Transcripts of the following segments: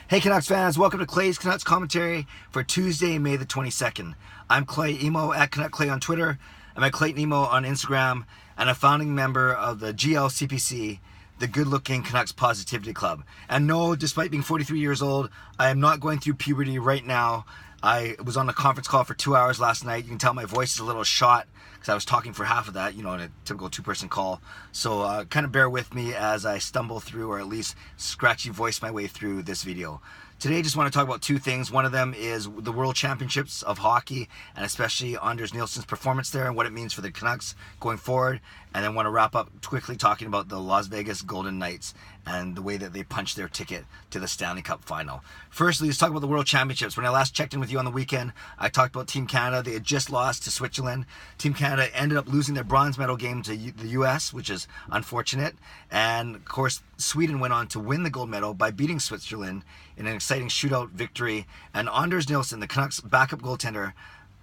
Hey Canucks fans, welcome to Clay's Canucks commentary for Tuesday, May the 22nd. I'm Clay Emo at Canuck Clay on Twitter. I'm at Clayton Emo on Instagram, and a founding member of the GLCPC, the Good Looking Canucks Positivity Club. And no, despite being 43 years old, I am not going through puberty right now. I was on a conference call for 2 hours last night. You can tell my voice is a little shot because I was talking for half of that, in a typical two-person call. So kind of bear with me as I stumble through, or at least scratchy voice my way through this video. Today, I just want to talk about two things. One of them is the World Championships of hockey, and especially Anders Nilsson's performance there and what it means for the Canucks going forward. And then want to wrap up quickly talking about the Las Vegas Golden Knights and the way that they punched their ticket to the Stanley Cup final. Firstly, let's talk about the World Championships. When I last checked in with you on the weekend, I talked about Team Canada. They had just lost to Switzerland. Team Canada ended up losing their bronze medal game to the US, which is unfortunate. And of course, Sweden went on to win the gold medal by beating Switzerland in an exciting shootout victory. And Anders Nilsson, the Canucks' backup goaltender,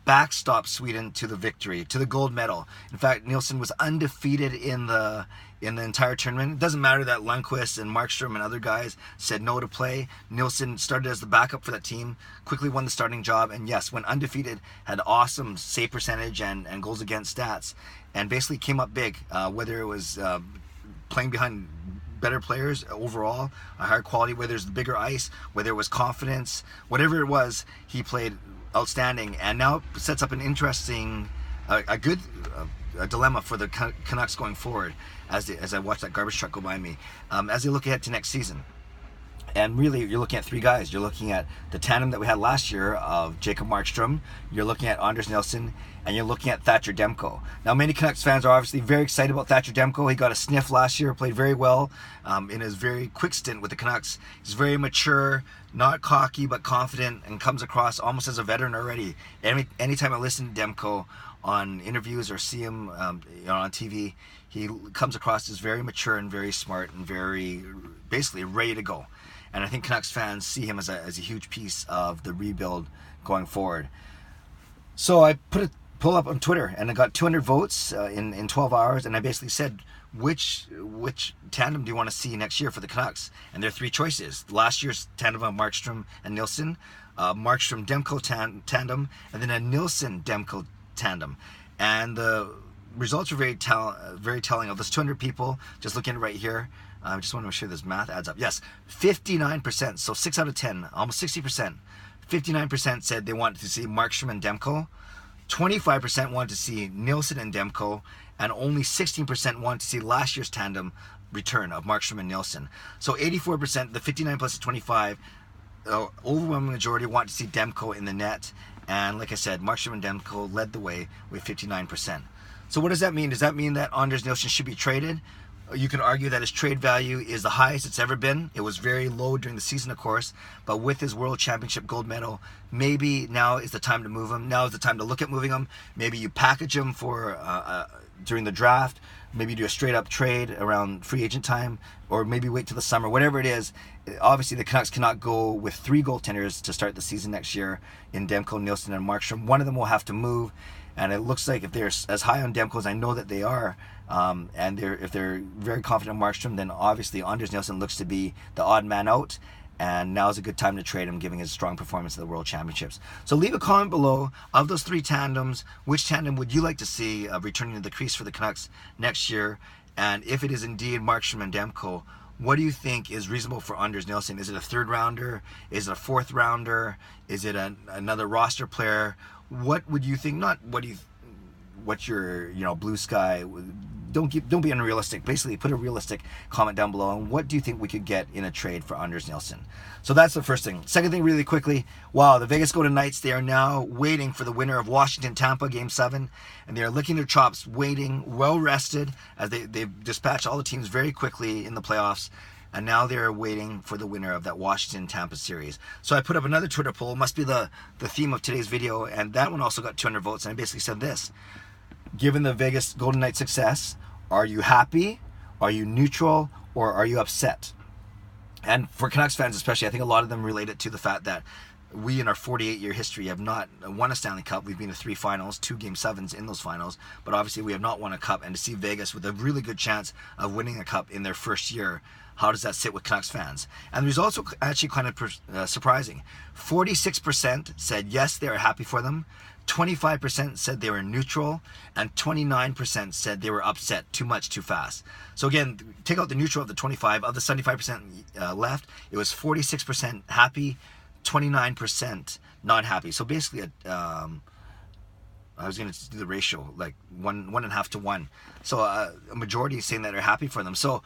backstopped Sweden to the victory, to the gold medal. In fact, Nilsson was undefeated in the entire tournament. It doesn't matter that Lundqvist and Markstrom and other guys said no to play. Nilsson started as the backup for that team, quickly won the starting job, and yes, went undefeated, had awesome save percentage and goals against stats, and basically came up big, whether it was playing behind better players overall, a higher quality, whether it's the bigger ice, whether it was confidence, whatever it was, he played outstanding, and now sets up an interesting, a good dilemma for the Canucks going forward as I watch that garbage truck go by me, as they look ahead to next season. And really, you're looking at three guys. You're looking at the tandem that we had last year of Jacob Markstrom, you're looking at Anders Nilsson, and you're looking at Thatcher Demko. Now, many Canucks fans are obviously very excited about Thatcher Demko. He got a sniff last year, played very well in his very quick stint with the Canucks. He's very mature, not cocky, but confident, and comes across almost as a veteran already. Anytime I listen to Demko on interviews or see him on TV, he comes across as very mature and very smart and very, basically, ready to go. And I think Canucks fans see him as a huge piece of the rebuild going forward. So I put a poll up on Twitter, and I got 200 votes in 12 hours, and I basically said, which tandem do you want to see next year for the Canucks? And there are three choices. Last year's tandem of Markstrom and Nilsson, Markstrom-Demko tandem, and then a Nilsson-Demko tandem. And the results were very telling. Of those 200 people, just looking at it right here, I just want to make sure this math adds up. Yes, 59%, so 6 out of 10, almost 60%. 59% said they wanted to see Markstrom and Demko. 25% wanted to see Nilsson and Demko, and only 16% wanted to see last year's tandem return of Markstrom and Nilsson. So 84%, the 59 plus the 25, the overwhelming majority want to see Demko in the net. And like I said, Markstrom and Demko led the way with 59%. So what does that mean? Does that mean that Anders Nilsson should be traded? You can argue that his trade value is the highest it's ever been. It was very low during the season, of course, but with his World Championship gold medal, maybe now is the time to move him. Now is the time to look at moving him. Maybe you package him for during the draft. Maybe do a straight-up trade around free agent time, or maybe wait till the summer. Whatever it is, obviously the Canucks cannot go with three goaltenders to start the season next year in Demko, Nilsson, and Markstrom. One of them will have to move. And it looks like if they're as high on Demko as I know that they are, and if they're very confident in Markstrom, then obviously Anders Nilsson looks to be the odd man out. And now is a good time to trade him, given his strong performance at the World Championships. So leave a comment below. Of those three tandems, which tandem would you like to see returning to the crease for the Canucks next year? And if it is indeed Markstrom and Demko, what do you think is reasonable for Anders Nilsson? Is it a third rounder? Is it a fourth rounder? Is it another roster player? What would you think? Not what do you, what's your blue sky? Don't be unrealistic. Basically, put a realistic comment down below on what do you think we could get in a trade for Anders Nilsson. So that's the first thing. Second thing, really quickly, wow, the Vegas Golden Knights, they are now waiting for the winner of Washington-Tampa Game 7, and they are licking their chops, waiting, well rested, as they've dispatched all the teams very quickly in the playoffs. And now they're waiting for the winner of that Washington-Tampa series. So I put up another Twitter poll. It must be the theme of today's video. And that one also got 200 votes. And I basically said this. Given the Vegas Golden Knights success, are you happy? Are you neutral? Or are you upset? And for Canucks fans especially, I think a lot of them relate it to the fact that we in our 48-year history have not won a Stanley Cup. We've been to 3 finals, 2 Game 7s in those finals, but obviously we have not won a cup. And to see Vegas with a really good chance of winning a cup in their first year, how does that sit with Canucks fans? And the results were actually kind of surprising. 46% said yes, they were happy for them. 25% said they were neutral, and 29% said they were upset too much, too fast. So again, take out the neutral of the 25, of the 75% left, it was 46% happy, 29% not happy. So basically, I was going to do the ratio, like 1.5 to 1. So a majority is saying that they're happy for them. So,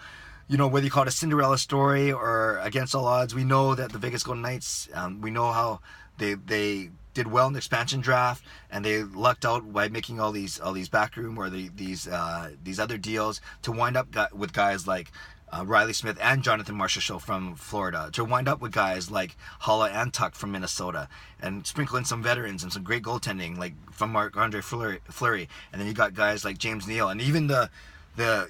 you know, whether you call it a Cinderella story or against all odds, we know that the Vegas Golden Knights, we know how they did well in the expansion draft, and they lucked out by making all these backroom or these other deals to wind up with guys like Riley Smith and Jonathan Marchessault from Florida, to wind up with guys like Holla and Tuck from Minnesota, and sprinkle in some veterans and some great goaltending like from Marc-Andre Fleury, and then you got guys like James Neal and even the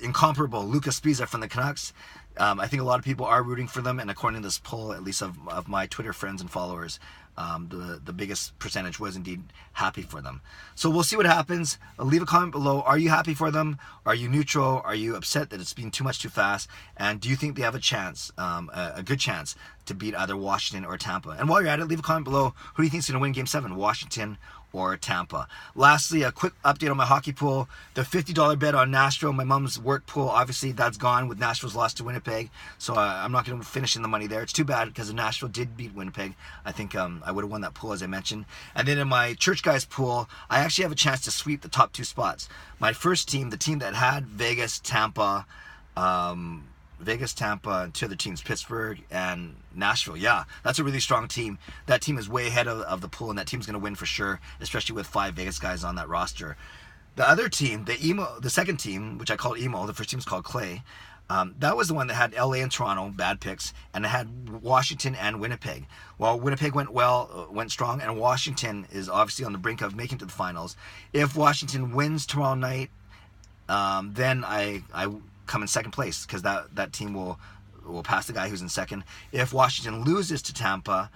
incomparable Lucas Spiza from the Canucks. I think a lot of people are rooting for them, and according to this poll, at least of my Twitter friends and followers, the biggest percentage was indeed happy for them. So we'll see what happens. Leave a comment below. Are you happy for them? Are you neutral? Are you upset that it's been too much too fast? And do you think they have a chance, a good chance, to beat either Washington or Tampa? And while you're at it, leave a comment below. Who do you think is going to win Game 7, Washington or Tampa? Lastly, a quick update on my hockey pool. The $50 bet on Nashville, my mom's work pool, obviously that's gone with Nashville's loss to Winnipeg. So I'm not going to finish in the money there. It's too bad because Nashville did beat Winnipeg. I think I would have won that pool, as I mentioned. And then in my Church Guys pool, I actually have a chance to sweep the top 2 spots. My first team, the team that had Vegas, Tampa, and 2 other teams, Pittsburgh and Nashville. Yeah, that's a really strong team. That team is way ahead of the pool, and that team's going to win for sure, especially with 5 Vegas guys on that roster. The other team, the second team, which I call Emo, the first team's called Clay, that was the one that had LA and Toronto, bad picks, and it had Washington and Winnipeg. Well, Winnipeg went strong, and Washington is obviously on the brink of making it to the finals. If Washington wins tomorrow night, then I come in second place, because that team will pass the guy who's in second. If Washington loses to Tampa,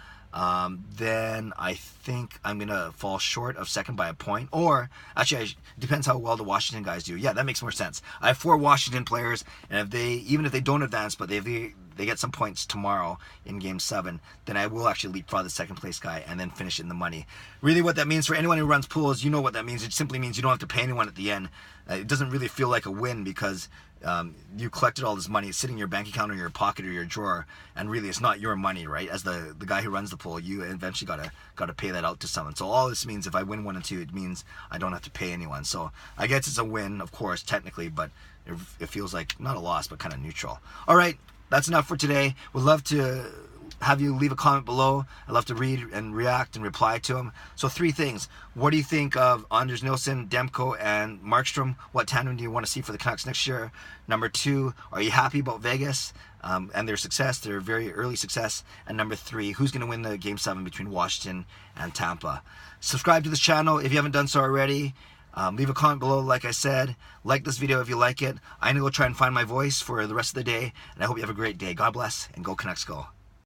then I think I'm going to fall short of second by a point. Or, actually, it depends how well the Washington guys do. Yeah, that makes more sense. I have 4 Washington players, and even if they don't advance, but they get some points tomorrow in Game 7, then I will actually leapfrog the second place guy and then finish in the money. Really what that means for anyone who runs pools, you know what that means. It simply means you don't have to pay anyone at the end. It doesn't really feel like a win because you collected all this money. It's sitting in your bank account or your pocket or your drawer, and really it's not your money, right? As the guy who runs the pool, you eventually got to pay that out to someone. So all this means, if I win 1 and 2, it means I don't have to pay anyone. So I guess it's a win, of course, technically, but it feels like not a loss, but kind of neutral. All right, that's enough for today. Would love to have you leave a comment below. I'd love to read and react and reply to them. So 3 things. What do you think of Anders Nilsson, Demko, and Markstrom? What tandem do you want to see for the Canucks next year? Number 2, are you happy about Vegas and their success, their very early success? And number 3, who's going to win the Game 7 between Washington and Tampa? Subscribe to this channel if you haven't done so already. Leave a comment below, like I said. Like this video if you like it. I'm going to go try and find my voice for the rest of the day, and I hope you have a great day. God bless, and go Canucks go.